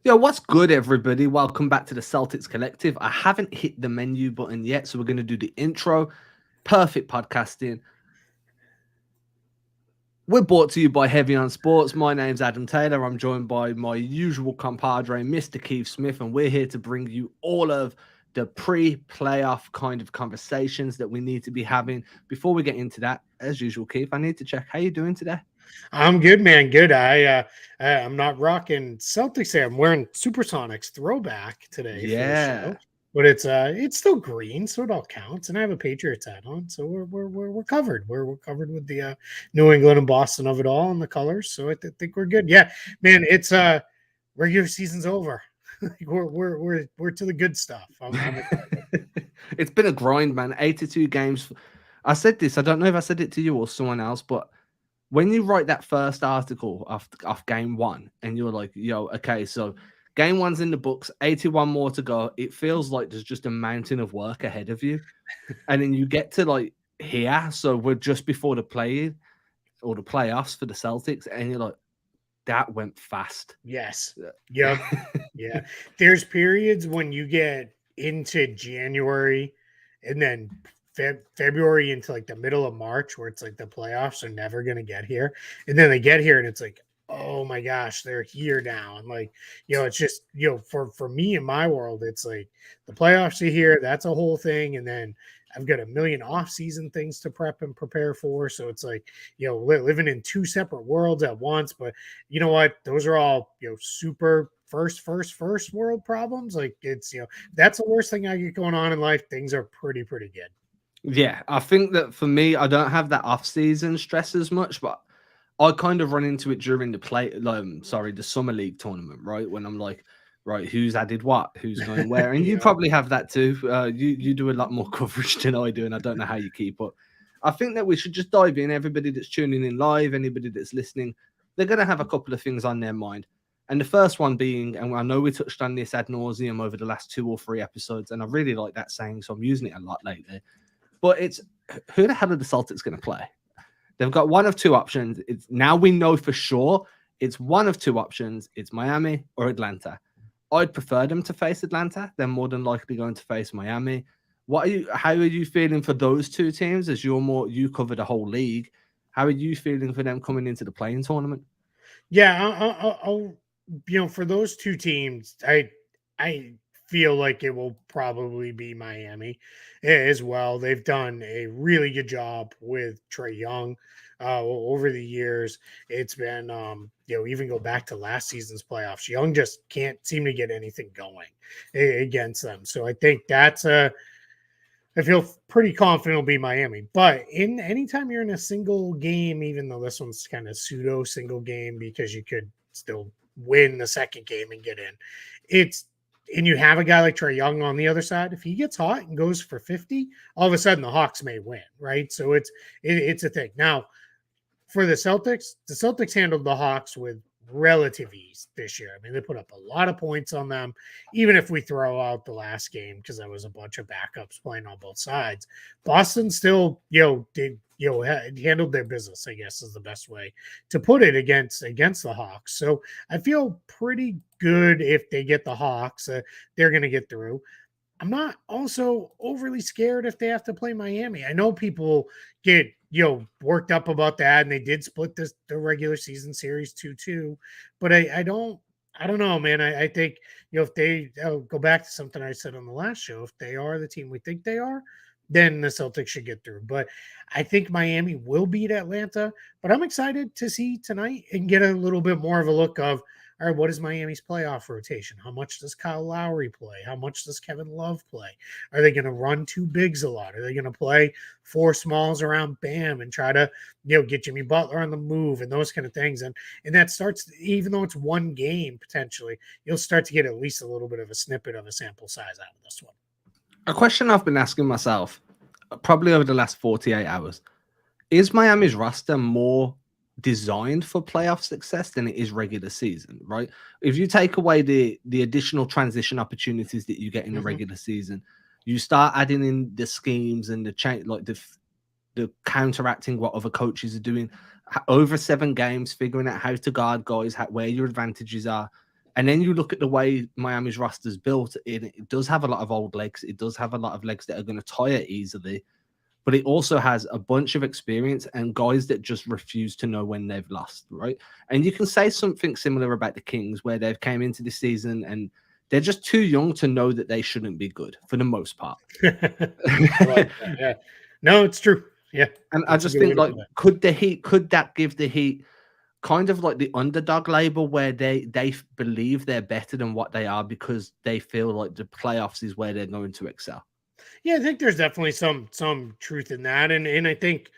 Yo, what's good, everybody? Welcome back to the Celtics Collective. I haven't hit the menu button yet, so we're going to do the intro. Perfect podcasting. We're brought to you by Heavy on Sports. My name's Adam Taylor. I'm joined by my usual compadre, Mr. Keith Smith, and we're here to bring you all of the pre-playoff kind of conversations that we need to be having. Before we get into that, as usual, Keith, I need to check how you doing today. I'm good, man. Good. I'm not rocking Celtics here. I'm wearing Supersonics throwback today for the Yeah. show, but it's still green, so it all counts. And I have a Patriots hat on, so we're covered. We're covered with the New England and Boston of it all and the colors. So think we're good. Yeah, man. It's regular season's over. Like, we're to the good stuff. I'm excited. It's been a grind, man. 82 games. I said this, I don't know if I said it to you or someone else, but when you write that first article off game one and you're like, yo, okay, so game one's in the books, 81 more to go, it feels like there's just a mountain of work ahead of you. And then you get to like here, so we're just before the play or the playoffs for the Celtics, and you're like, that went fast. Yes. Yep. Yeah. There's periods when you get into January and then February into like the middle of March where it's like the playoffs are never going to get here. And then they get here and it's like, oh my gosh, they're here now. And like, it's just, for me in my world, it's like the playoffs are here. That's a whole thing. And then I've got a million off-season things to prep and prepare for. So it's like, living in two separate worlds at once. But you know what? Those are all, super first world problems. Like it's, that's the worst thing I get going on in life. Things are pretty good. Yeah, I think that for me, I don't have that off-season stress as much, but I kind of run into it during the summer league tournament, right? When I'm like, right, who's added what, who's going where, and you Yeah. probably have that too. You do a lot more coverage than I do, and I don't know how you keep up. I think that we should just dive in. Everybody that's tuning in live, anybody that's listening, they're gonna have a couple of things on their mind. And the first one being, and I know we touched on this ad nauseum over the last 2 or 3 episodes, and I really like that saying, so I'm using it a lot lately. But it's who the hell are the Celtics going to play? They've got one of two options. It's now we know for sure it's one of two options. It's Miami or Atlanta. I'd prefer them to face Atlanta. They're more than likely going to face Miami. How are you feeling for those two teams? As you cover the whole league. How are you feeling for them coming into the playing tournament? Yeah, I'll for those two teams, I feel like it will probably be Miami as well. They've done a really good job with Trey Young over the years. It's been even go back to last season's playoffs. Young just can't seem to get anything going against them. So I think I feel pretty confident it'll be Miami. But in anytime you're in a single game, even though this one's kind of pseudo single game because you could still win the second game and get in, it's and you have a guy like Trey Young on the other side. If he gets hot and goes for 50, all of a sudden the Hawks may win, right? So it's a thing. Now, for the Celtics handled the Hawks with relative ease this year. I mean, they put up a lot of points on them, even if we throw out the last game because there was a bunch of backups playing on both sides. Boston still, did handled their business, I guess is the best way to put it against the Hawks. So I feel pretty good if they get the Hawks, they're going to get through. I'm not also overly scared if they have to play Miami. I know people get worked up about that, and they did split the regular season series 2-2, but I don't know, man. I think if they go back to something I said on the last show, if they are the team we think they are, then the Celtics should get through. But I think Miami will beat Atlanta. But I'm excited to see tonight and get a little bit more of a look of, all right, what is Miami's playoff rotation? How much does Kyle Lowry play? How much does Kevin Love play? Are they going to run two bigs a lot? Are they going to play four smalls around Bam and try to, get Jimmy Butler on the move and those kind of things? And that starts, even though it's one game potentially, you'll start to get at least a little bit of a snippet of a sample size out of this one. A question I've been asking myself probably over the last 48 hours is Miami's roster more designed for playoff success than it is regular season, right? If you take away the additional transition opportunities that you get in the regular season, you start adding in the schemes and the change, like the counteracting what other coaches are doing over 7 games, figuring out how to guard guys, where your advantages are, And then you look at the way Miami's roster's built, it does have a lot of old legs. It does have a lot of legs that are going to tire easily, but it also has a bunch of experience and guys that just refuse to know when they've lost, right? And you can say something similar about the Kings, where they've came into this season and they're just too young to know that they shouldn't be good for the most part. I like that. Yeah. No, it's true. Yeah. And I just think, like, could that give the Heat kind of like the underdog label, where they believe they're better than what they are because they feel like the playoffs is where they're going to excel? Yeah, I think there's definitely some truth in that. And I think,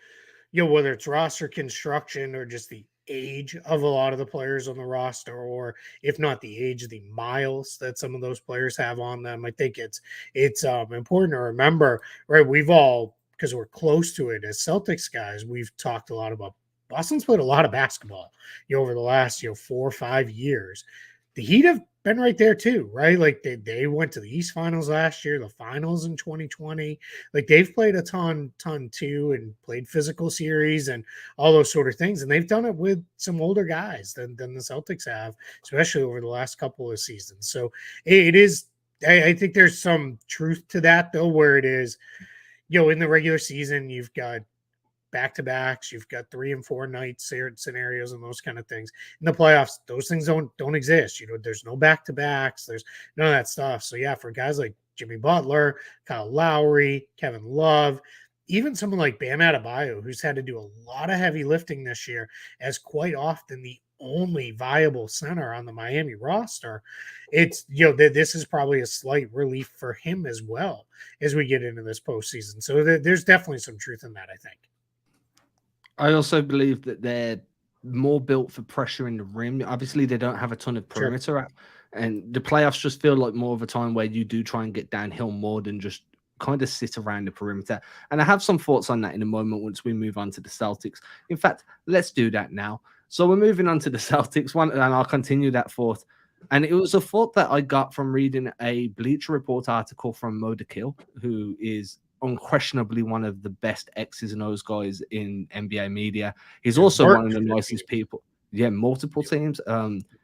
whether it's roster construction or just the age of a lot of the players on the roster, or if not the age, the miles that some of those players have on them, I think it's important to remember, right? We've all, because we're close to it as Celtics guys, we've talked a lot about Boston's played a lot of basketball, over the last 4 or 5 years. The Heat have been right there too, right? Like they went to the East Finals last year, the finals in 2020. Like they've played a ton too, and played physical series and all those sort of things. And they've done it with some older guys than the Celtics have, especially over the last couple of seasons. So it is, I think there's some truth to that though, where it is, in the regular season, you've got back-to-backs, you've got 3 and 4 night scenarios and those kind of things. In the playoffs, those things don't exist. There's no back-to-backs, there's none of that stuff. So yeah, for guys like Jimmy Butler, Kyle Lowry, Kevin Love, even someone like Bam Adebayo, who's had to do a lot of heavy lifting this year, as quite often the only viable center on the Miami roster, it's this is probably a slight relief for him as well as we get into this postseason. So there's definitely some truth in that, I think. I also believe that they're more built for pressure in the rim. Obviously, they don't have a ton of perimeter, and the playoffs just feel like more of a time where you do try and get downhill more than just kind of sit around the perimeter. And I have some thoughts on that in a moment once we move on to the Celtics. In fact, let's do that now. So we're moving on to the Celtics one, and I'll continue that thought. And it was a thought that I got from reading a Bleacher Report article from Mo DeKill, who is unquestionably one of the best X's and O's guys in NBA media. He's also one of the nicest people. Yeah, multiple teams.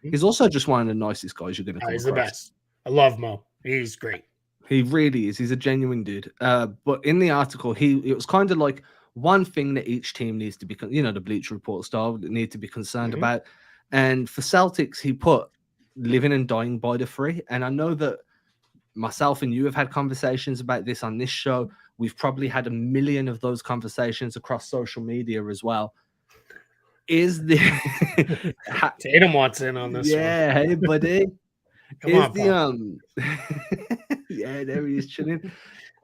He's also just one of the nicest guys you're going to come across. He's the best. I love Mo. He's great. He really is. He's a genuine dude. But in the article, it was kind of like one thing that each team needs to be, the Bleacher Report style, need to be concerned about. And for Celtics, he put living and dying by the three. And I know that myself and you have had conversations about this on this show. We've probably had a million of those conversations across social media as well. Is the Tatum wants in on this one? Yeah, hey buddy. Come on, yeah, there he is chilling.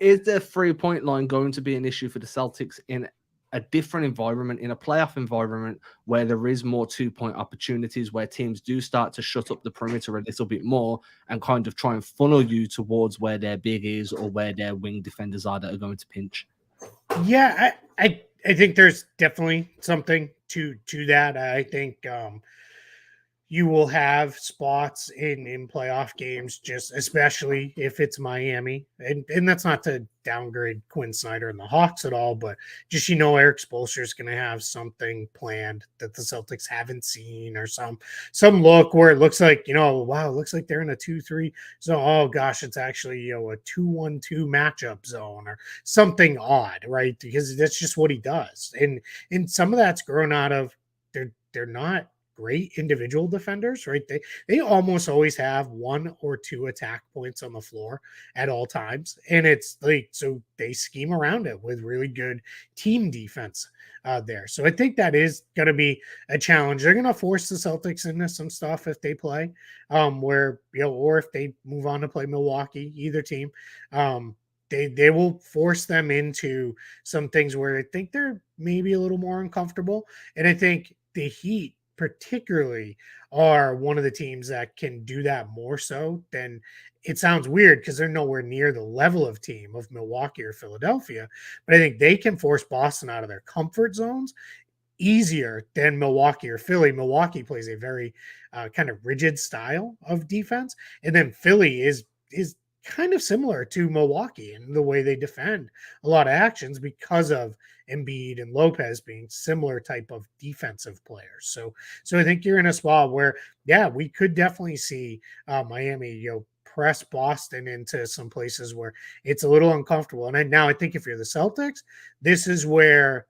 Is the 3-point line going to be an issue for the Celtics in a different environment, in a playoff environment where there is more 2-point opportunities, where teams do start to shut up the perimeter a little bit more and kind of try and funnel you towards where their big is or where their wing defenders are that are going to pinch? Yeah, I think there's definitely something to that. I think you will have spots in playoff games, just especially if it's Miami. And that's not to downgrade Quinn Snyder and the Hawks at all, but just, Eric Spoelstra is going to have something planned that the Celtics haven't seen, or some look where it looks like, wow, it looks like they're in a 2-3 zone. Oh gosh, it's actually, a 2-1-2 matchup zone or something odd, right? Because that's just what he does. And some of that's grown out of they're not great individual defenders, right? They almost always have 1 or 2 attack points on the floor at all times, and it's like, so they scheme around it with really good team defense there. So I think that is going to be a challenge. They're going to force the Celtics into some stuff if they play, where or if they move on to play Milwaukee, either team. They will force them into some things where I think they're maybe a little more uncomfortable, and I think the Heat particularly are one of the teams that can do that more so than, it sounds weird because they're nowhere near the level of team of Milwaukee or Philadelphia, but I think they can force Boston out of their comfort zones easier than Milwaukee or Philly. Milwaukee plays a very kind of rigid style of defense, and then Philly is kind of similar to Milwaukee in the way they defend a lot of actions because of Embiid and Lopez being similar type of defensive players. So I think you're in a spot where, yeah, we could definitely see Miami, press Boston into some places where it's a little uncomfortable. And now I think if you're the Celtics, this is where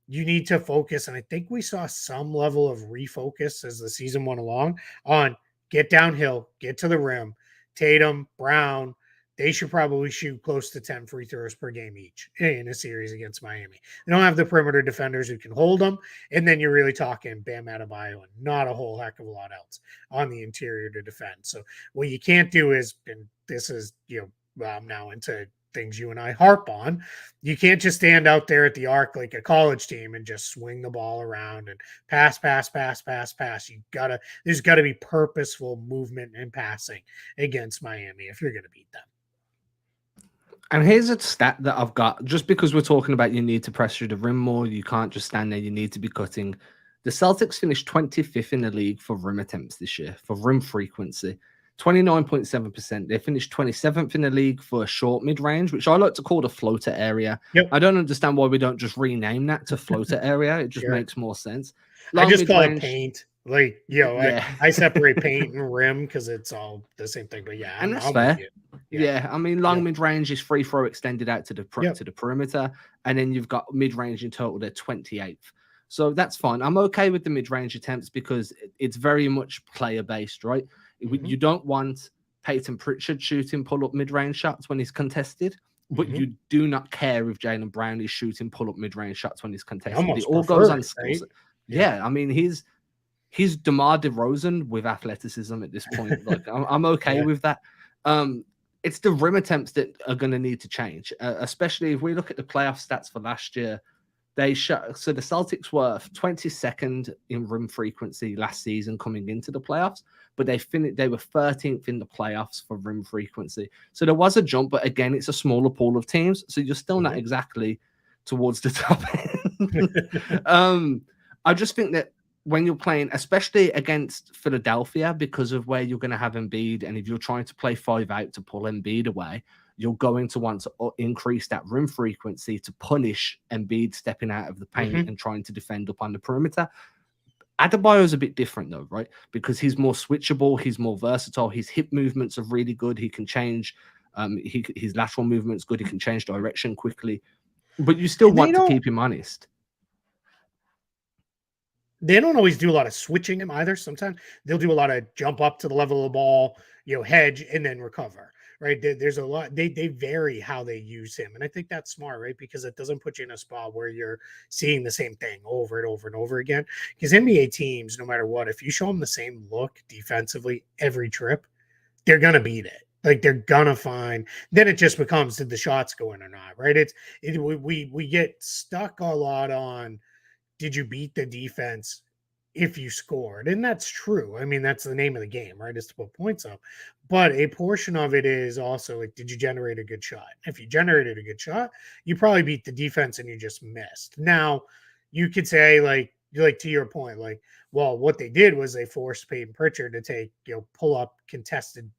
you need to focus. And I think we saw some level of refocus as the season went along on get downhill, get to the rim. Tatum, Brown, they should probably shoot close to 10 free throws per game each in a series against Miami. They don't have the perimeter defenders who can hold them. And then you're really talking Bam Adebayo and not a whole heck of a lot else on the interior to defend. So what you can't do is, and this is, I'm now into things you and I harp on. You can't just stand out there at the arc like a college team and just swing the ball around and pass. There's gotta be purposeful movement and passing against Miami if you're gonna beat them. And here's a stat that I've got, just because we're talking about you need to pressure the rim more, you can't just stand there, you need to be cutting. The Celtics finished 25th in the league for rim attempts this year, for rim frequency. 29.7%. They finished 27th in the league for a short mid-range, which I like to call the floater area. Yep. I don't understand why we don't just rename that to floater area. It just makes more sense. I just call it paint. Like, I separate paint and rim because it's all the same thing. But yeah, and that's fair. Yeah, I mean, long mid-range is free throw extended out to the perimeter, and then you've got mid-range in total. They're 28th. So that's fine. I'm okay with the mid-range attempts because it's very much player-based, right? Mm-hmm. You don't want Peyton Pritchard shooting pull-up mid-range shots when he's contested, but you do not care if Jaylen Brown is shooting pull-up mid-range shots when he's contested. It all goes on skills. Right? Yeah, I mean, he's DeMar DeRozan with athleticism at this point. Like, I'm okay with that. It's the rim attempts that are going to need to change, especially if we look at the playoff stats for last year. So the Celtics were 22nd in rim frequency last season coming into the playoffs, but they were 13th in the playoffs for rim frequency. So there was a jump, but again, it's a smaller pool of teams, so you're still not exactly towards the top end. I just think that when you're playing, especially against Philadelphia, because of where you're going to have Embiid, and if you're trying to play 5 out to pull Embiid away, you're going to want to increase that rim frequency to punish Embiid stepping out of the paint and trying to defend up on the perimeter. Adebayo is a bit different though, right? Because he's more switchable, he's more versatile, his hip movements are really good, he can change, his lateral movement's good, he can change direction quickly, but you still want to keep him honest. They don't always do a lot of switching him either. Sometimes they'll do a lot of jump up to the level of the ball, hedge, and then recover. Right. There's a lot. They vary how they use him. And I think that's smart, right? Because it doesn't put you in a spot where you're seeing the same thing over and over and over again. Because NBA teams, no matter what, if you show them the same look defensively every trip, they're going to beat it. Like, they're going to find, then it just becomes, did the shots go in or not? Right. We get stuck a lot on, did you beat the defense if you scored? And that's true. I mean, that's the name of the game, right? Is to put points up. But a portion of it is also like, did you generate a good shot? If you generated a good shot, you probably beat the defense and you just missed. Now, you could say, like to your point, like, well, what they did was they forced Peyton Pritchard to take, pull up contested,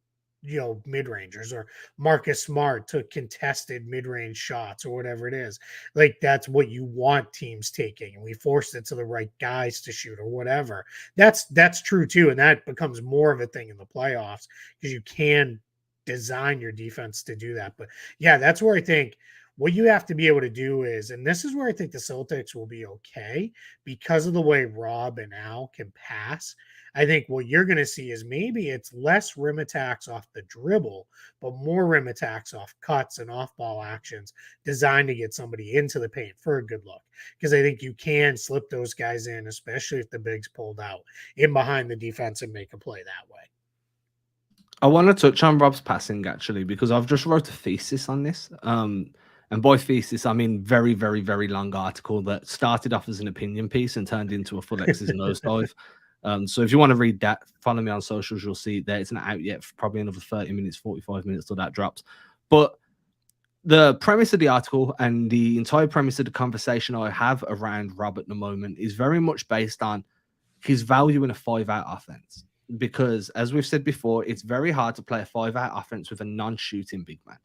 mid-rangers, or Marcus Smart took contested mid-range shots, or whatever it is. Like, that's what you want teams taking, and we forced it to the right guys to shoot, or whatever. That's true too, and that becomes more of a thing in the playoffs because you can design your defense to do that. But yeah, that's where I think what you have to be able to do is, and this is where I think the Celtics will be okay because of the way Rob and Al can pass. I think what you're going to see is maybe it's less rim attacks off the dribble, but more rim attacks off cuts and off ball actions designed to get somebody into the paint for a good look. Because I think you can slip those guys in, especially if the big's pulled out in behind the defense and make a play that way. I want to touch on Rob's passing actually, because I've just wrote a thesis on this. And by thesis, I mean very, very, very long article that started off as an opinion piece and turned into a full X's and O's dive. So if you want to read that, follow me on socials. You'll see it there. It's not out yet. Probably another 30 minutes, 45 minutes till that drops. But the premise of the article and the entire premise of the conversation I have around Rob at the moment is very much based on his value in a 5-out offense. because, as we've said before, it's very hard to play a 5-out offense with a non-shooting big man.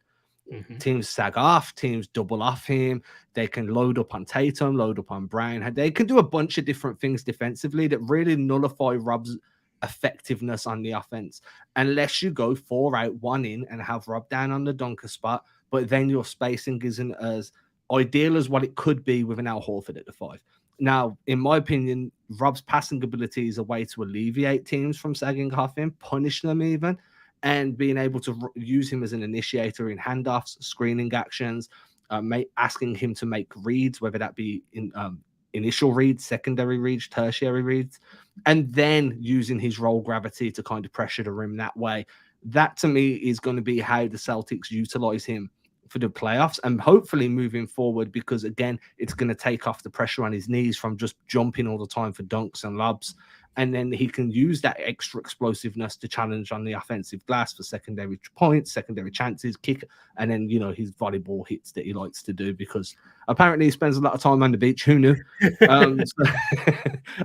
Teams sag off, teams double off him. They can load up on Tatum, load up on Brown. They can do a bunch of different things defensively that really nullify Rob's effectiveness on the offense, unless you go 4 out, 1 in, and have Rob down on the dunker spot. But then your spacing isn't as ideal as what it could be with an Al Horford at the 5. Now, in my opinion, Rob's passing ability is a way to alleviate teams from sagging off him, punish them even, and being able to use him as an initiator in handoffs, screening actions, asking him to make reads, whether that be in initial reads, secondary reads, tertiary reads, and then using his roll gravity to kind of pressure the rim that way. That, to me, is going to be how the Celtics utilize him for the playoffs and hopefully moving forward, because, again, it's going to take off the pressure on his knees from just jumping all the time for dunks and lobs. And then he can use that extra explosiveness to challenge on the offensive glass for secondary points, secondary chances, kick, and then, his volleyball hits that he likes to do, because apparently he spends a lot of time on the beach. Who knew? So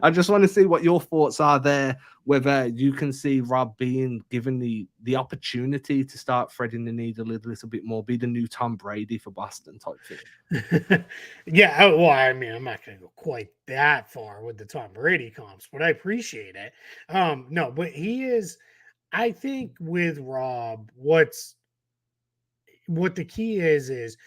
I just want to see what your thoughts are there, whether you can see Rob being given the opportunity to start threading the needle a little bit more, be the new Tom Brady for Boston type thing. Yeah, well, I mean, I'm not going to go quite that far with the Tom Brady comps, but I appreciate it. No, but he is, I think with Rob, what the key is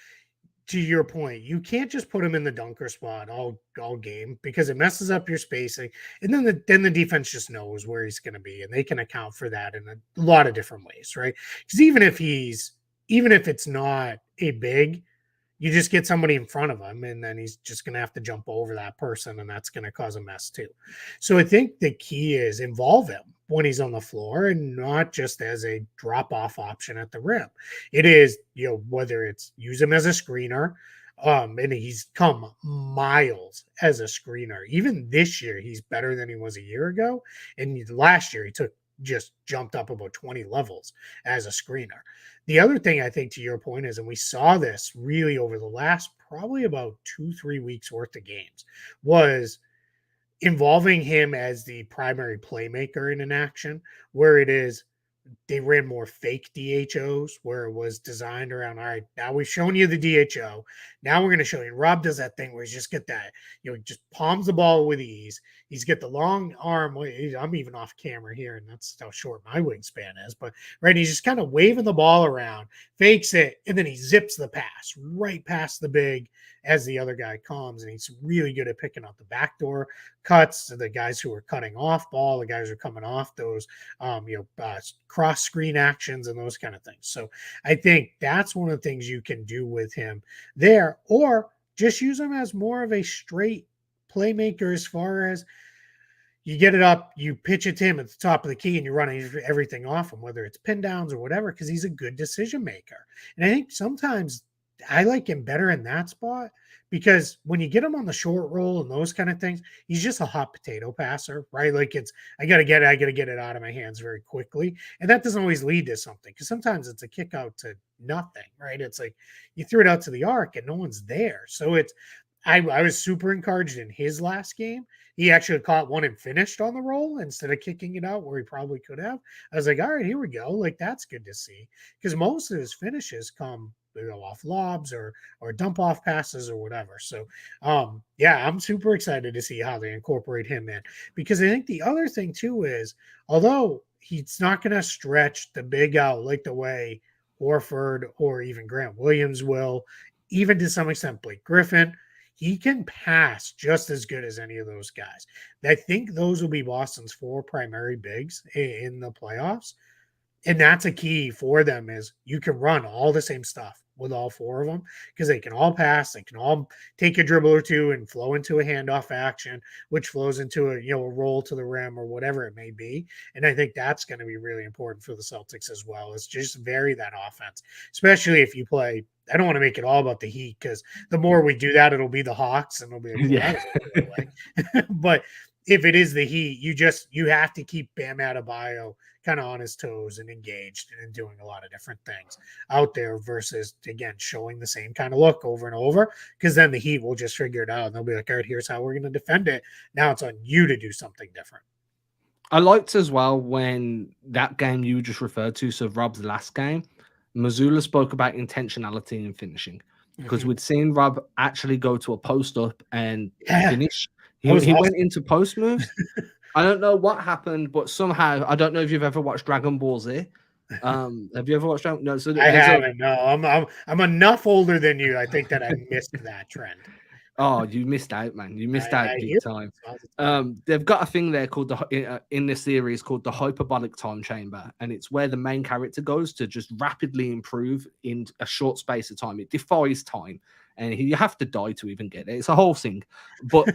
to your point, you can't just put him in the dunker spot all game, because it messes up your spacing, and then the defense just knows where he's going to be, and they can account for that in a lot of different ways, right? Because even if it's not a big, you just get somebody in front of him, and then he's just going to have to jump over that person, and that's going to cause a mess too. So I think the key is involve him when he's on the floor, and not just as a drop-off option at the rim. It is, whether it's use him as a screener, and he's come miles as a screener. Even this year, he's better than he was a year ago. And last year, he just jumped up about 20 levels as a screener. The other thing I think, to your point, is, and we saw this really over the last probably about 2-3 weeks worth of games, was involving him as the primary playmaker in an action, where it is they ran more fake DHOs, where it was designed around, all right, now we've shown you the DHO. Now we're going to show you. Rob does that thing where he's just get that, he just palms the ball with ease. He's got the long arm. I'm even off camera here, and that's how short my wingspan is. But right, he's just kind of waving the ball around, fakes it, and then he zips the pass right past the big as the other guy comes. And he's really good at picking out the backdoor cuts, the guys who are cutting off ball, the guys who are coming off those, cross screen actions and those kind of things. So I think that's one of the things you can do with him there, or just use him as more of a straight playmaker, as far as you get it up, you pitch it to him at the top of the key, and you're running everything off him, whether it's pin downs or whatever, because he's a good decision maker. And I think sometimes I like him better in that spot, because when you get him on the short roll and those kind of things, he's just a hot potato passer, right? Like, I got to get it out of my hands very quickly. And that doesn't always lead to something, because sometimes it's a kick out to nothing, right? It's like you threw it out to the arc and no one's there. So I was super encouraged in his last game. He actually caught one and finished on the roll instead of kicking it out where he probably could have. I was like, all right, here we go. Like, that's good to see, because most of his finishes come off lobs or dump off passes or whatever. So yeah, I'm super excited to see how they incorporate him in, because I think the other thing too is, although he's not going to stretch the big out like the way Horford or even Grant Williams will, even to some extent Blake Griffin, he can pass just as good as any of those guys. I think those will be Boston's 4 primary bigs in the playoffs. And that's a key for them, is you can run all the same stuff with all 4 of them, because they can all pass. They can all take a dribble or two and flow into a handoff action, which flows into a roll to the rim or whatever it may be. And I think that's going to be really important for the Celtics as well, is just vary that offense, especially if you play. I don't want to make it all about the Heat, because the more we do that, it'll be the Hawks, and it'll be like, well, yeah. But if it is the Heat, you have to keep Bam Adebayo kind of on his toes and engaged and doing a lot of different things out there, versus, again, showing the same kind of look over and over, because then the Heat will just figure it out, and they'll be like, all right, here's how we're going to defend it. Now it's on you to do something different. I liked as well when that game you just referred to, so Rob's last game, Missoula spoke about intentionality in finishing because Mhm. we'd seen Rob actually go to a post up and Yeah, finish. that was He went awesome. into post moves. I don't know what happened, but somehow I don't know if you've ever watched Dragon Ball Z. Have you ever watched Dragon? No. So I there's a haven't. No, I'm enough older than you. I think that I missed that trend. Oh, you missed out, man. You missed out I big hear time. all the time. They've got a thing there called in the series called the hyperbolic time chamber, and it's where the main character goes to just rapidly improve in a short space of time. It defies time, and you have to die to even get it. It's a whole thing, but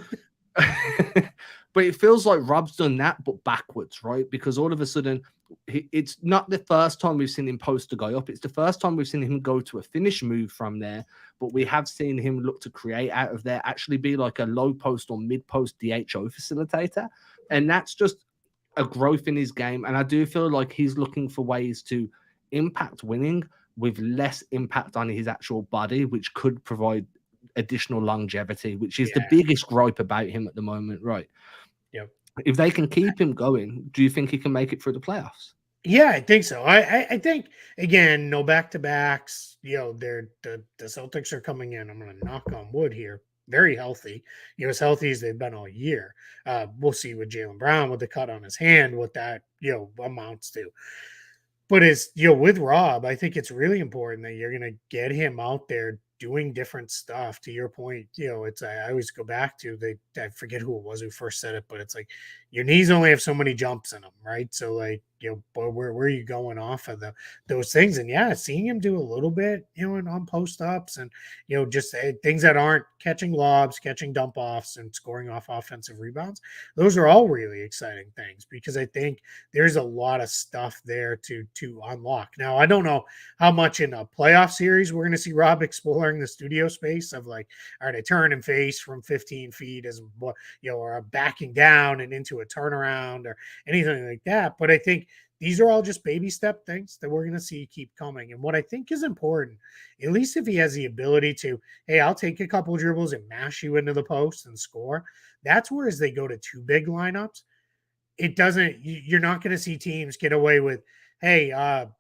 but it feels like Rob's done that, but backwards, right? Because all of a sudden, it's not the first time we've seen him post a guy up. It's the first time we've seen him go to a finish move from there. But we have seen him look to create out of there, actually be like a low post or mid post DHO facilitator. And that's just a growth in his game. And I do feel like he's looking for ways to impact winning with less impact on his actual body, which could provide additional longevity, which is the Yeah. biggest gripe about him at the moment, right? Yep. If they can keep him going, do you think he can make it through the playoffs? Yeah, I think so. I think again, no back to backs. They're the Celtics are coming in. I'm gonna knock on wood here. Very healthy. As healthy as they've been all year. We'll see with Jaylen Brown with the cut on his hand, what that amounts to. But as with Rob, I think it's really important that you're going to get him out there doing different stuff. To your point, it's I always go back to I forget who it was who first said it, but it's like your knees only have so many jumps in them, right? So like but where are you going off of those things? And yeah, seeing him do a little bit, on post ups and just things that aren't catching lobs, catching dump offs, and scoring off offensive rebounds. Those are all really exciting things because I think there's a lot of stuff there to unlock. Now, I don't know how much in a playoff series we're going to see Rob exploring the studio space of like, all right, I turn and face from 15 feet as what or backing down and into a turnaround or anything like that. But I think these are all just baby step things that we're going to see keep coming. And what I think is important, at least if he has the ability to, hey, I'll take a couple dribbles and mash you into the post and score. That's where as they go to two big lineups, it doesn't, you're not going to see teams get away with, hey, I'll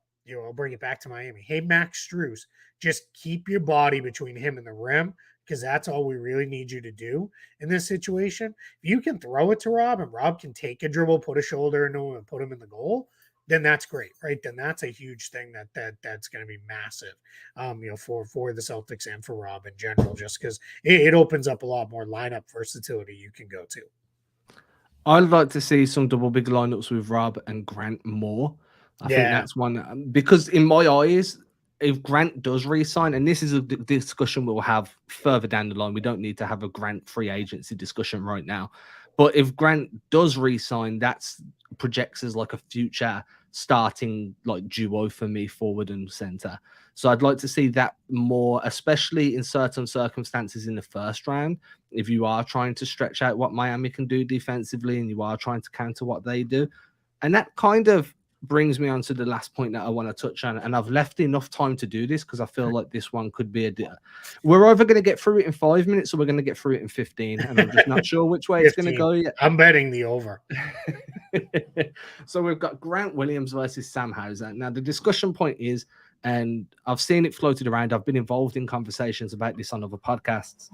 bring it back to Miami. Hey, Max Strus, just keep your body between him and the rim because that's all we really need you to do in this situation. If you can throw it to Rob and Rob can take a dribble, put a shoulder into him and put him in the goal, then that's great, right? Then that's a huge thing that's going to be massive, for the Celtics and for Rob in general, just because it opens up a lot more lineup versatility you can go to. I'd like to see some double big lineups with Rob and Grant more. I think Yeah. that's one because in my eyes, if Grant does resign, and this is a discussion we'll have further down the line, we don't need to have a Grant free agency discussion right now. But if Grant does resign, that's projects as like a future starting like duo for me, forward and center. So I'd like to see that more, especially in certain circumstances in the first round. If you are trying to stretch out what Miami can do defensively and you are trying to counter what they do. And that kind of brings me on to the last point that I want to touch on. And I've left enough time to do this because I feel like this one could be we're either going to get through it in 5 minutes or we're going to get through it in 15. And I'm just not sure which way it's going to 15. go yet. I'm betting the over. So we've got Grant Williams versus Sam Hauser. Now, the discussion point is, and I've seen it floated around, I've been involved in conversations about this on other podcasts.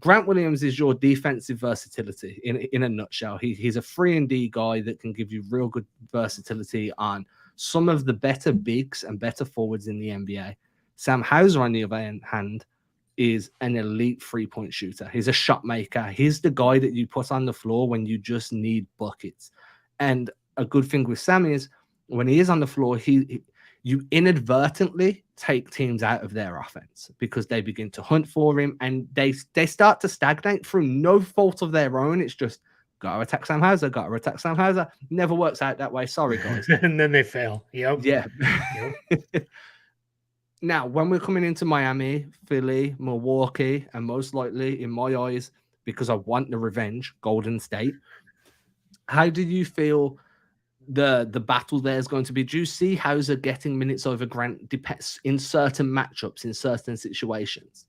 Grant Williams is your defensive versatility in a nutshell. He's a 3-and-D guy that can give you real good versatility on some of the better bigs and better forwards in the NBA. Sam Hauser, on the other hand, is an elite 3-point shooter. He's a shot maker. He's the guy that you put on the floor when you just need buckets. And a good thing with Sam is when he is on the floor, you inadvertently take teams out of their offense because they begin to hunt for him and they start to stagnate through no fault of their own. It's just got to attack Sam Hauser, got to attack Sam Hauser. Never works out that way. Sorry, guys. And then they fail. Yep. Yeah. Yep. Now, when we're coming into Miami, Philly, Milwaukee, and most likely, in my eyes, because I want the revenge, Golden State, how did you feel the battle there is going to be? Do you see Hauser getting minutes over Grant depends in certain matchups, in certain situations?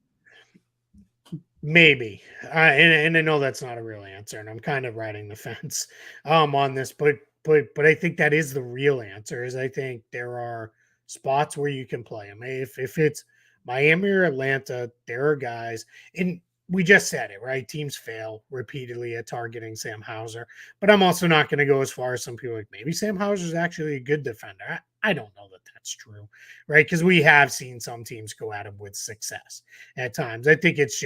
Maybe. And I know that's not a real answer, and I'm kind of riding the fence on this, but but I think that is the real answer. Is I think there are spots where you can play them. If it's Miami or Atlanta, there are guys, and we just said it, right? Teams fail repeatedly at targeting Sam Hauser, but I'm also not going to go as far as some people like maybe Sam Hauser is actually a good defender. I don't know that that's true, right? Because we have seen some teams go at him with success at times. I think it's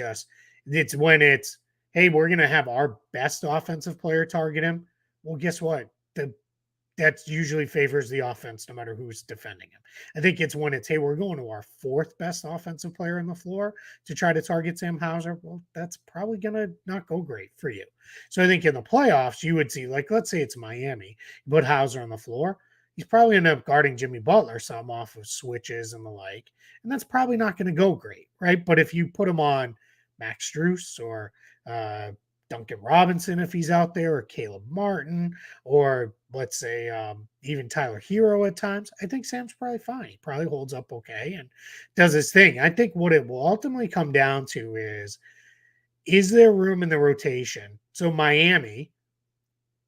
when it's hey, we're going to have our best offensive player target him. Well, guess what? That usually favors the offense no matter who's defending him. I think it's when it's, hey, we're going to our fourth best offensive player on the floor to try to target Sam Hauser. Well, that's probably going to not go great for you. So I think in the playoffs, you would see, like, let's say it's Miami, you put Hauser on the floor. He's probably end up guarding Jimmy Butler some off of switches and the like. And that's probably not going to go great, right? But if you put him on Max Strus or Duncan Robinson, if he's out there, or Caleb Martin, or let's say even Tyler Hero at times, I think Sam's probably fine. He probably holds up okay and does his thing. I think what it will ultimately come down to is there room in the rotation? So Miami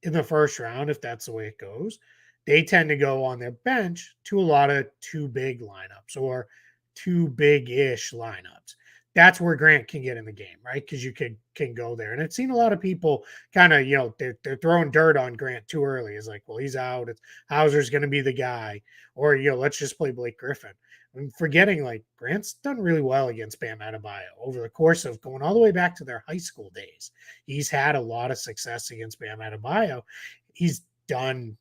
in the first round, if that's the way it goes, they tend to go on their bench to a lot of too big lineups or too big-ish lineups. That's where Grant can get in the game, right? Because you can go there. And I've seen a lot of people kind of, they're throwing dirt on Grant too early. It's like, well, he's out. Hauser's going to be the guy. Or, let's just play Blake Griffin. I'm forgetting, like, Grant's done really well against Bam Adebayo over the course of going all the way back to their high school days. He's had a lot of success against Bam Adebayo. He's done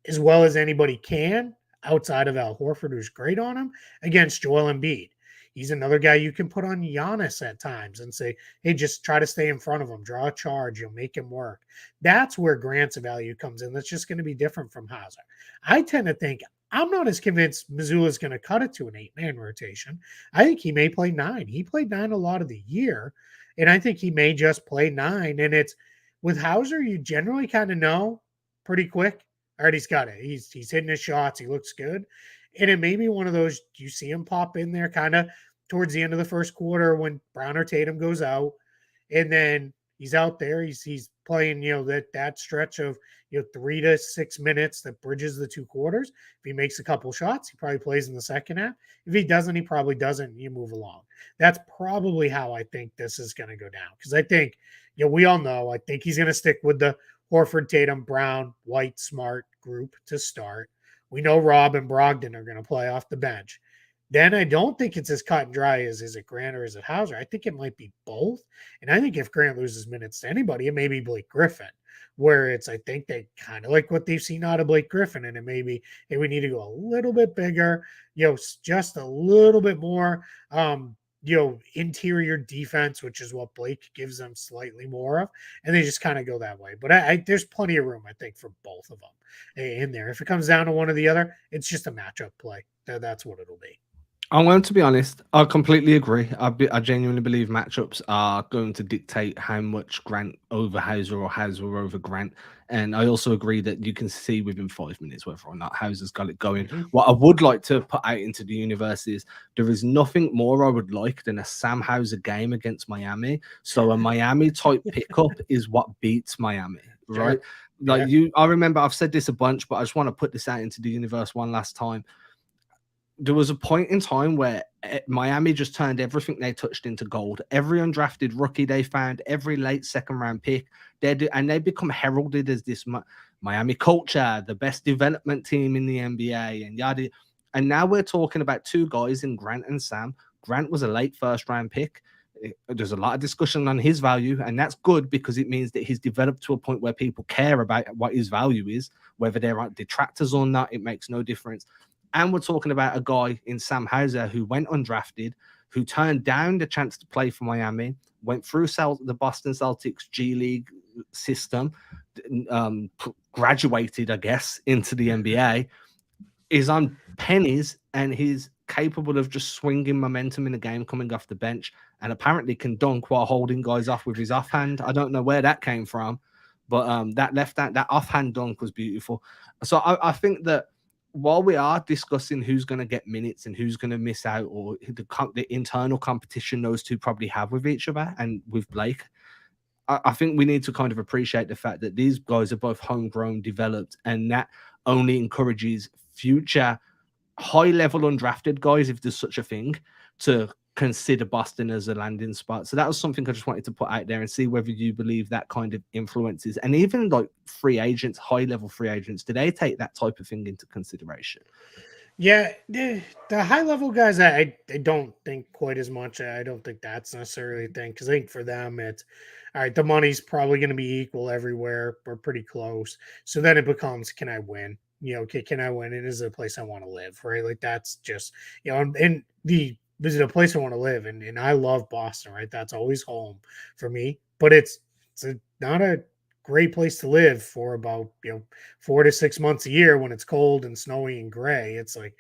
as well as anybody can outside of Al Horford, who's great on him, against Joel Embiid. He's another guy you can put on Giannis at times and say, hey, just try to stay in front of him, draw a charge, you'll make him work. That's where Grant's value comes in. That's just going to be different from Hauser. I tend to think I'm not as convinced Missoula's going to cut it to an 8-man rotation. I think he may play 9. He played 9 a lot of the year, and I think he may just play 9. And it's with Hauser, you generally kind of know pretty quick. All right, he's got it. He's hitting his shots. He looks good. And it may be one of those, you see him pop in there kind of towards the end of the first quarter when Brown or Tatum goes out. And then he's out there. He's playing, that stretch of, 3 to 6 minutes that bridges the 2 quarters. If he makes a couple shots, he probably plays in the second half. If he doesn't, he probably doesn't. You move along. That's probably how I think this is going to go down. Because I think, we all know, I think he's going to stick with the Horford, Tatum, Brown, White, Smart group to start. We know Rob and Brogdon are going to play off the bench. Then I don't think it's as cut and dry as is it Grant or is it Hauser. I think it might be both. And I think if Grant loses minutes to anybody, it may be Blake Griffin, where it's, I think they kind of like what they've seen out of Blake Griffin. And it may be, hey, we need to go a little bit bigger, just a little bit more, interior defense, which is what Blake gives them slightly more of. And they just kind of go that way. But there's plenty of room, I think, for both of them in there. If it comes down to one or the other, it's just a matchup play. That's what it'll be. I'm going to be honest. I completely agree. I genuinely believe matchups are going to dictate how much Grant over Hauser or Hauser over Grant. And I also agree that you can see within 5 minutes whether or not Hauser's got it going. Mm-hmm. What I would like to put out into the universe is there is nothing more I would like than a Sam Hauser game against Miami. So a Miami type pickup is what beats Miami, right? Sure. Yeah. I remember I've said this a bunch, but I just want to put this out into the universe one last time. There was a point in time where Miami just turned everything they touched into gold. Every undrafted rookie they found, every late second round pick, and they become heralded as this Miami culture, the best development team in the NBA, and yada. And now we're talking about 2 guys in Grant and Sam. Grant was a late first round pick. There's a lot of discussion on his value, and that's good because it means that he's developed to a point where people care about what his value is, whether there are detractors or not. It makes no difference. And we're talking about a guy in Sam Hauser who went undrafted, who turned down the chance to play for Miami, went through the Boston Celtics G League system, graduated, I guess, into the NBA, is on pennies, and he's capable of just swinging momentum in the game coming off the bench, and apparently can dunk while holding guys off with his offhand. I don't know where that came from, but that left hand, that offhand dunk was beautiful. So I think that while we are discussing who's going to get minutes and who's going to miss out, or the internal competition those two probably have with each other and with Blake, I think we need to kind of appreciate the fact that these guys are both homegrown, developed, and that only encourages future high level undrafted guys, if there's such a thing, to consider Boston as a landing spot. So that was something I just wanted to put out there and see whether you believe that kind of influences. And even like free agents, high level free agents, do they take that type of thing into consideration? Yeah, the high level guys, I don't think quite as much. I don't think that's necessarily a thing because I think for them, it's all right. The money's probably going to be equal everywhere or pretty close. So then it becomes, can I win? Can I win? And is it a place I want to live? Right? Like that's just and the this is a place I want to live, and I love Boston. Right? That's always home for me. But it's not a great place to live for about 4 to 6 months a year when it's cold and snowy and gray. It's like,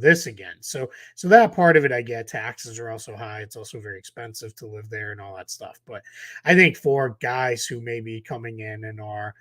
this again. So that part of it, I get. Taxes are also high. It's also very expensive to live there and all that stuff. But I think for guys who may be coming in and are,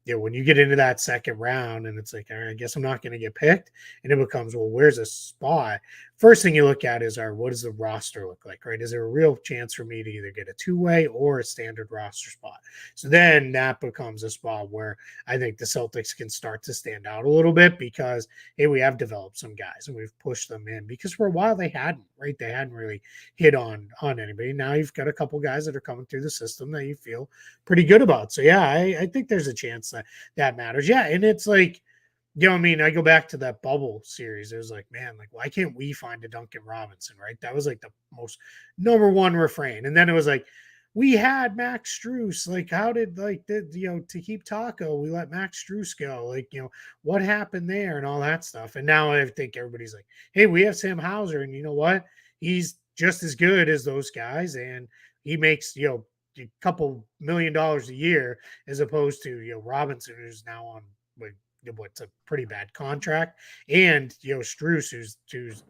when you get into that second round and it's like, all right, I guess I'm not going to get picked, and it becomes, well, where's a spot? First thing you look at is, what does the roster look like, right? Is there a real chance for me to either get a two-way or a standard roster spot? So then that becomes a spot where I think the Celtics can start to stand out a little bit because, hey, we have developed some guys and we've pushed them in, because for a while they hadn't, right? They hadn't really hit on anybody. Now you've got a couple guys that are coming through the system that you feel pretty good about. So yeah, I think there's a chance that matters. Yeah, and it's like, I mean, I go back to that bubble series. It was like, man, like, why can't we find a Duncan Robinson, right? That was like the most number one refrain. And then it was like, we had Max Struess. Like, how did, to keep Taco, we let Max Struess go. Like, what happened there and all that stuff. And now I think everybody's like, hey, we have Sam Hauser. And you know what? He's just as good as those guys. And he makes, a couple $1 million a year as opposed to, Robinson, who's now on what's a pretty bad contract, and Struess, who's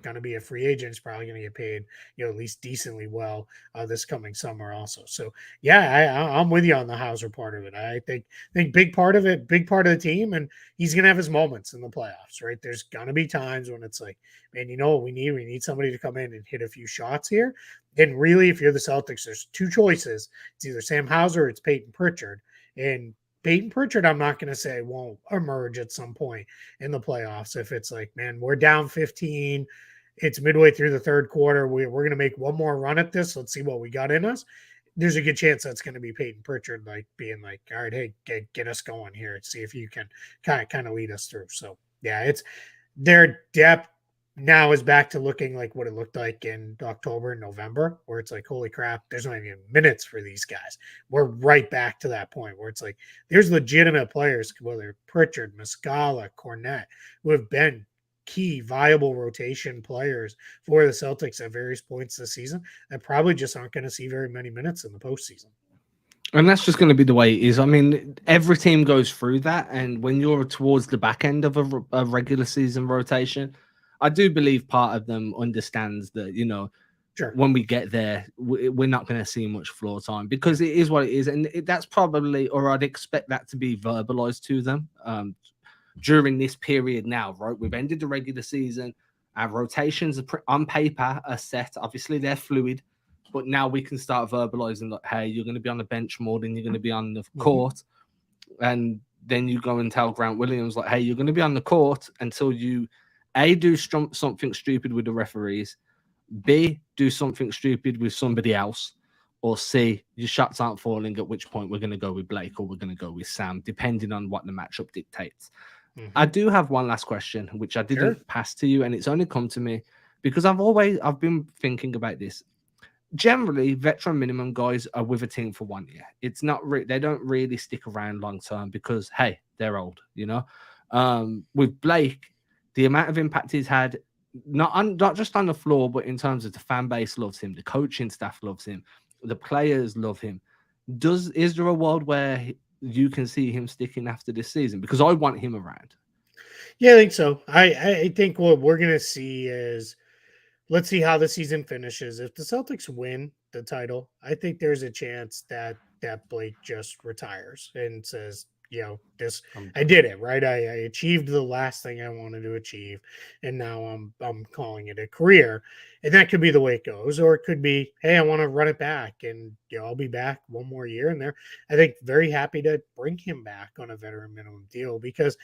going to be a free agent, is probably going to get paid at least decently well this coming summer also. So yeah, I'm with you on the Hauser part of it. I think big part of the team, and he's going to have his moments in the playoffs, right? There's going to be times when it's like, man, you know what we need? We need somebody to come in and hit a few shots here. And really, if you're the Celtics, there's two choices. It's either Sam Hauser or it's Peyton Pritchard. And Peyton Pritchard, I'm not going to say won't emerge at some point in the playoffs. If it's like, man, we're down 15, it's midway through the third quarter, we're going to make one more run at this. Let's see what we got in us. There's a good chance that's going to be Peyton Pritchard, like being like, all right, hey, get us going here and see if you can kind of lead us through. So yeah, it's their depth now is back to looking like what it looked like in October and November, where it's like, holy crap, there's not even minutes for these guys. We're right back to that point where it's like, there's legitimate players, whether Pritchard, Muscala, Cornette, who have been key, viable rotation players for the Celtics at various points this season that probably just aren't going to see very many minutes in the postseason. And that's just going to be the way it is. I mean, every team goes through that. And when you're towards the back end of a regular season rotation, I do believe part of them understands that, Sure. when we get there, we're not going to see much floor time, because it is what it is. And that's probably, or I'd expect that to be verbalized to them during this period now, right? We've ended the regular season. Our rotations are on paper are set. Obviously, they're fluid. But now we can start verbalizing like, hey, you're going to be on the bench more than you're going to be on the court. And then you go and tell Grant Williams, like, hey, you're going to be on the court until you, A, do something stupid with the referees, B, do something stupid with somebody else, or C, your shots aren't falling, at which point we're going to go with Blake or we're going to go with Sam, depending on what the matchup dictates. I do have one last question, which I didn't pass to you, and it's only come to me because I've been thinking about this. Generally, veteran minimum guys are with a team for 1 year. It's not they don't really stick around long term because, hey, they're old, with Blake, the amount of impact he's had, not just on the floor, but in terms of the fan base loves him, the coaching staff loves him, the players love him. Is there a world where you can see him sticking after this season? Because I want him around. Yeah, I think so. I think what we're going to see is, let's see how the season finishes. If the Celtics win the title, I think there's a chance that Blake just retires and says, this, I'm I done. did it, right? I achieved the last thing I wanted to achieve, and now I'm calling it a career. And that could be the way it goes, or it could be, hey, I want to run it back, and I'll be back one more year. And there, I think, very happy to bring him back on a veteran minimum deal, because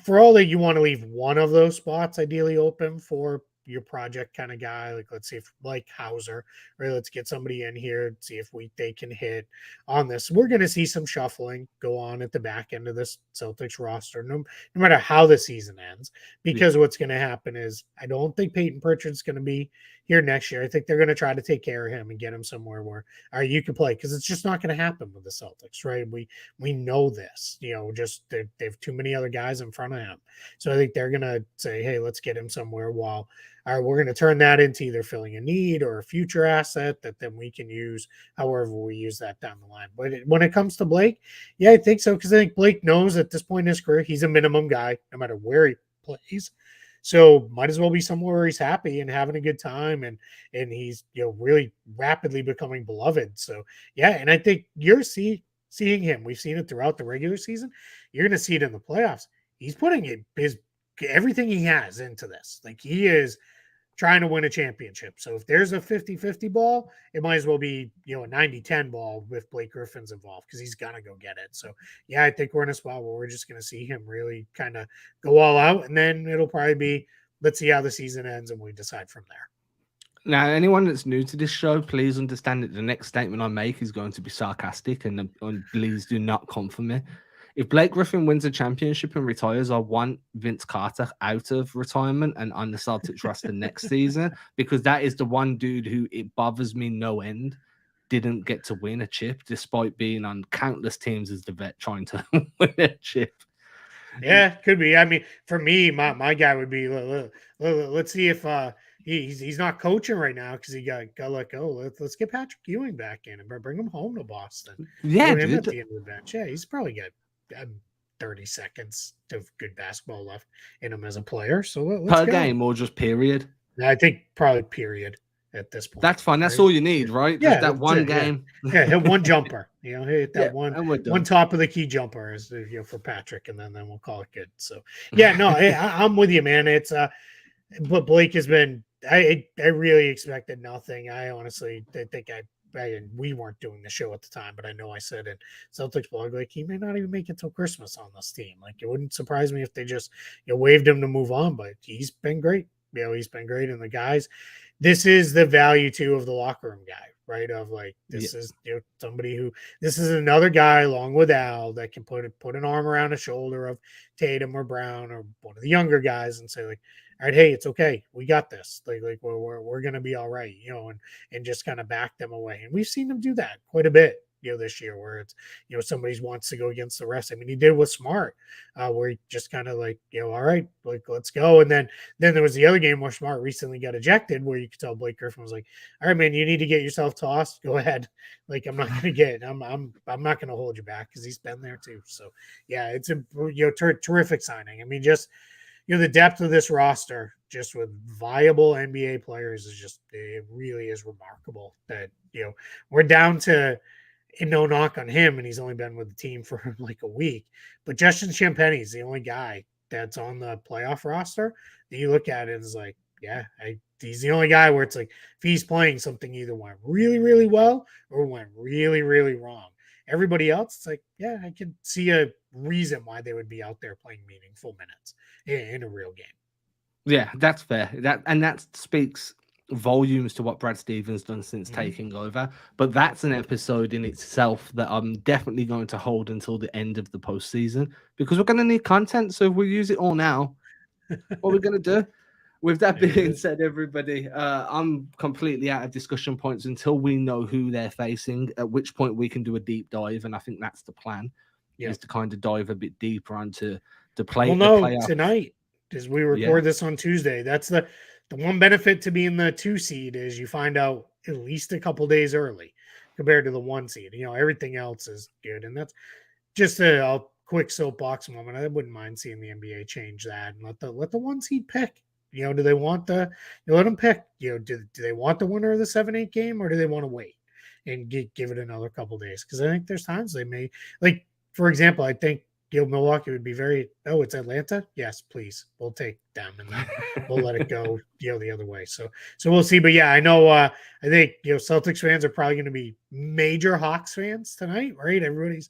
for all that you want to leave one of those spots ideally open for your project kind of guy, like let's see if like Hauser, right? Let's get somebody in here, see if they can hit on this. We're going to see some shuffling go on at the back end of this Celtics roster, no matter how the season ends, Yeah. because what's going to happen is I don't think Peyton Pritchard's going to be here next year. I think they're going to try to take care of him and get him somewhere where, all right, you can play, because it's just not going to happen with the Celtics, right? We know this, just they have too many other guys in front of him. So I think they're going to say, hey, let's get him somewhere. While, all right, we're going to turn that into either filling a need or a future asset that then we can use however we use that down the line. But when it comes to Blake, yeah, I think so, because I think Blake knows at this point in his career, he's a minimum guy no matter where he plays. So might as well be somewhere where he's happy and having a good time, and he's really rapidly becoming beloved. So yeah, and I think seeing him. We've seen it throughout the regular season. You're going to see it in the playoffs. He's putting his everything he has into this. Like, he is trying to win a championship. So if there's a 50-50 ball, it might as well be, a 90-10 ball with Blake Griffin's involved, because he's going to go get it. So yeah, I think we're in a spot where we're just going to see him really kind of go all out. And then it'll probably be, let's see how the season ends and we decide from there. Now, anyone that's new to this show, please understand that the next statement I make is going to be sarcastic, and please do not come for me. If Blake Griffin wins a championship and retires, I want Vince Carter out of retirement and on the Celtics roster next season, because that is the one dude who, it bothers me no end, didn't get to win a chip despite being on countless teams as the vet trying to win a chip. Yeah, could be. I mean, for me, my guy would be, let's see if he's not coaching right now because he got let go. Let's get Patrick Ewing back in and bring him home to Boston. Yeah, Put him at dude. the end of the bench. Yeah, he's probably got 30 seconds of good basketball left in him as a player. So let's Per go. game or just period? I think probably period at this point. That's fine. That's Right? all you need, right? Just Yeah, that that's one it. Yeah. game. Yeah, hit one jumper. Hit Yeah, that one and we're one done. top of the key jumper is for Patrick, and then we'll call it good. So yeah, no, I'm with you, man. It's but Blake has been. I really expected nothing. I honestly think we weren't doing the show at the time, but I know I said in Celtics blog, like, he may not even make it till Christmas on this team. Like, it wouldn't surprise me if they just waived him to move on. But he's been great. He's been great, and the guys. This is the value too of the locker room guy, right? Of like, this is somebody who, this is another guy along with Al that can put an arm around the shoulder of Tatum or Brown or one of the younger guys and say, like, all right, hey, it's okay, we got this. Like we're gonna be all right, and just kind of back them away. And we've seen them do that quite a bit, this year, where it's somebody wants to go against the rest. I mean, he did with Smart, where he just kind of like, all right, like, let's go. And then there was the other game where Smart recently got ejected, where you could tell Blake Griffin was like, all right, man, you need to get yourself tossed. Go ahead. Like, I'm not not gonna hold you back, because he's been there too. So yeah, it's a terrific signing. I mean, just the depth of this roster, just with viable NBA players, is just, it really is remarkable that we're down to, and no knock on him, and he's only been with the team for like a week, but Justin Champagnie is the only guy that's on the playoff roster that you look at it and is like, yeah, he's the only guy where it's like, if he's playing, something either went really, really well or went really, really wrong. Everybody else, it's like, yeah, I can see a reason why they would be out there playing meaningful minutes in a real game. Yeah, that's fair. That speaks volumes to what Brad Stevens done since taking over. But that's an episode in itself that I'm definitely going to hold until the end of the postseason, because we're going to need content. So if we use it all now, what we're going to do? With that being said, everybody, I'm completely out of discussion points until we know who they're facing, at which point we can do a deep dive. And I think that's the plan, is to kind of dive a bit deeper onto the playoff. Tonight, as we record this on Tuesday. That's the one benefit to being the 2 seed, is you find out at least a couple days early compared to the 1 seed. Everything else is good. And that's just a quick soapbox moment. I wouldn't mind seeing the NBA change that and let the 1 seed pick. Do they want let them pick? Do they want the winner of the 7-8 game, or do they want to wait and give it another couple days? Because I think there's times they may, like, for example, I think Milwaukee would be very. Oh, it's Atlanta. Yes, please, we'll take them, and then we'll let it go the other way. So we'll see. But yeah, I know. I think Celtics fans are probably going to be major Hawks fans tonight, right? Everybody's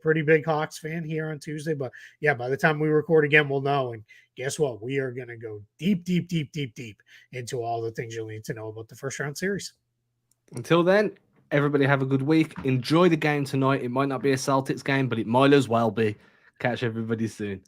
pretty big Hawks fan here on Tuesday. But yeah, by the time we record again, we'll know. And guess what? We are going to go deep into all the things you'll need to know about the first round series. Until then, everybody have a good week. Enjoy the game tonight. It might not be a Celtics game, but it might as well be. Catch everybody soon.